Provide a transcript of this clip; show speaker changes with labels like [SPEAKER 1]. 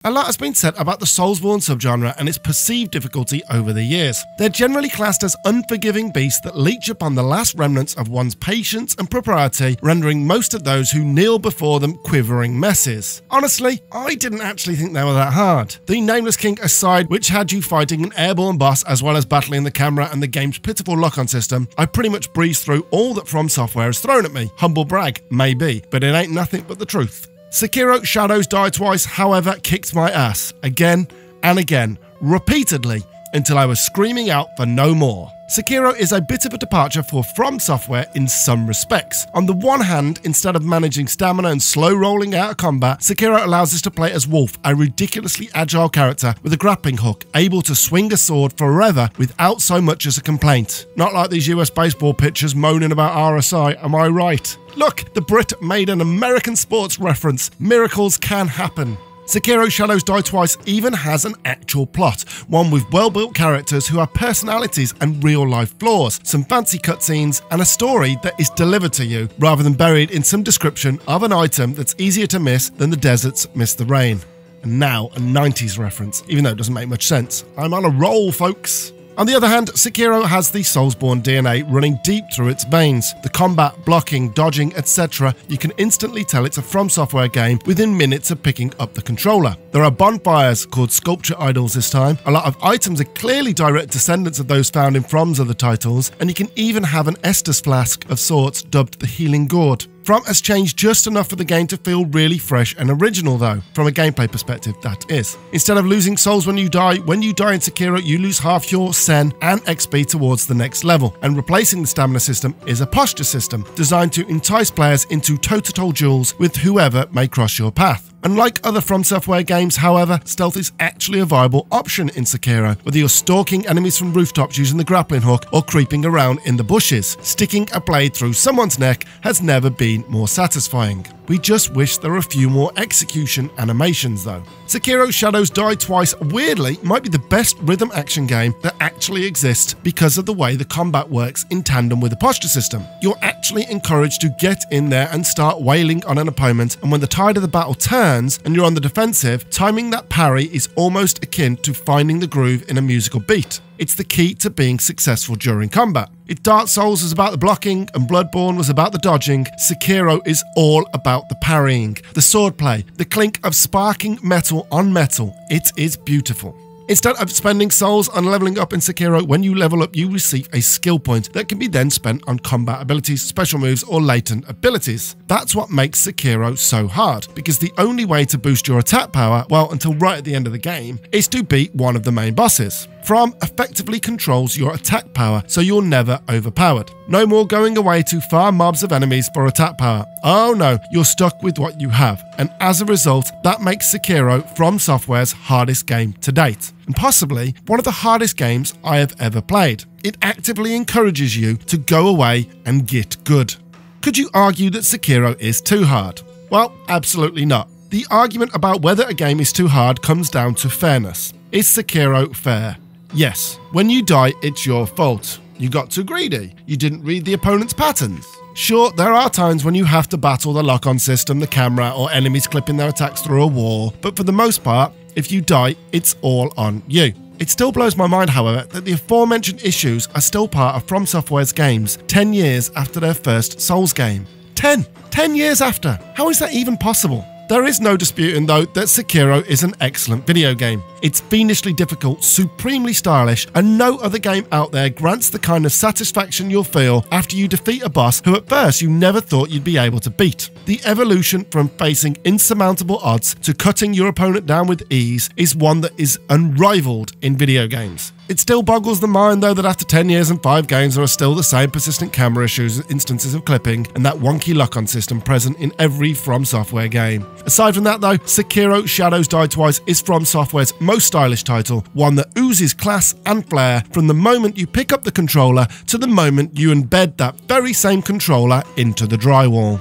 [SPEAKER 1] A lot has been said about the Soulsborne subgenre and its perceived difficulty over the years. They're generally classed as unforgiving beasts that leech upon the last remnants of one's patience and propriety, rendering most of those who kneel before them quivering messes. Honestly, I didn't actually think they were that hard. The Nameless King aside, which had you fighting an airborne boss as well as battling the camera and the game's pitiful lock-on system, I pretty much breezed through all that FromSoftware has thrown at me. Humble brag, maybe, but it ain't nothing but the truth. Sekiro Shadows Die Twice, however, kicked my ass again and again, repeatedly, until I was screaming out for no more. Sekiro is a bit of a departure for FromSoftware in some respects. On the one hand, instead of managing stamina and slow rolling out of combat, Sekiro allows us to play as Wolf, a ridiculously agile character with a grappling hook, able to swing a sword forever without so much as a complaint. Not like these US baseball pitchers moaning about RSI, am I right? Look, the Brit made an American sports reference. Miracles can happen. Sekiro Shadows Die Twice even has an actual plot, one with well-built characters who have personalities and real-life flaws, some fancy cutscenes, and a story that is delivered to you, rather than buried in some description of an item that's easier to miss than the deserts miss the rain. And now a 90s reference, even though it doesn't make much sense. I'm on a roll, folks. On the other hand, Sekiro has the Soulsborne DNA running deep through its veins. The combat, blocking, dodging, etc. You can instantly tell it's a FromSoftware game within minutes of picking up the controller. There are bonfires, called sculpture idols this time. A lot of items are clearly direct descendants of those found in From's other titles, and you can even have an Estus flask of sorts dubbed the Healing Gourd. From has changed just enough for the game to feel really fresh and original though, from a gameplay perspective that is. Instead of losing souls when you die in Sekiro you lose half your Sen and XP towards the next level, and replacing the stamina system is a posture system designed to entice players into toe-to-toe duels with whoever may cross your path. Unlike other FromSoftware games, however, stealth is actually a viable option in Sekiro, whether you're stalking enemies from rooftops using the grappling hook or creeping around in the bushes. Sticking a blade through someone's neck has never been more satisfying. We just wish there were a few more execution animations though. Sekiro Shadows Die Twice weirdly might be the best rhythm action game that actually exists because of the way the combat works in tandem with the posture system. You're actually encouraged to get in there and start wailing on an opponent, and when the tide of the battle turns and you're on the defensive, timing that parry is almost akin to finding the groove in a musical beat. It's the key to being successful during combat. If Dark Souls was about the blocking and Bloodborne was about the dodging, Sekiro is all about the parrying, the swordplay, the clink of sparking metal on metal. It is beautiful. Instead of spending souls on leveling up in Sekiro, when you level up you receive a skill point that can be then spent on combat abilities, special moves or latent abilities. That's what makes Sekiro so hard, because the only way to boost your attack power, well until right at the end of the game, is to beat one of the main bosses. From effectively controls your attack power so you're never overpowered. No more going away to farm mobs of enemies for attack power. Oh no, you're stuck with what you have, and as a result that makes Sekiro FromSoftware's hardest game to date, and possibly one of the hardest games I have ever played. It actively encourages you to go away and get good. Could you argue that Sekiro is too hard? Well, absolutely not. The argument about whether a game is too hard comes down to fairness. Is Sekiro fair? Yes. When you die, it's your fault. You got too greedy. You didn't read the opponent's patterns. Sure, there are times when you have to battle the lock-on system, the camera, or enemies clipping their attacks through a wall, but for the most part, if you die, it's all on you. It still blows my mind, however, that the aforementioned issues are still part of FromSoftware's games 10 years after their first Souls game. 10 years after! How is that even possible? There is no disputing though that Sekiro is an excellent video game. It's fiendishly difficult, supremely stylish, and no other game out there grants the kind of satisfaction you'll feel after you defeat a boss who at first you never thought you'd be able to beat. The evolution from facing insurmountable odds to cutting your opponent down with ease is one that is unrivaled in video games. It still boggles the mind though that after 10 years and 5 games there are still the same persistent camera issues, instances of clipping, and that wonky lock-on system present in every FromSoftware game. Aside from that though, Sekiro Shadows Die Twice is FromSoftware's most stylish title, one that oozes class and flair from the moment you pick up the controller to the moment you embed that very same controller into the drywall.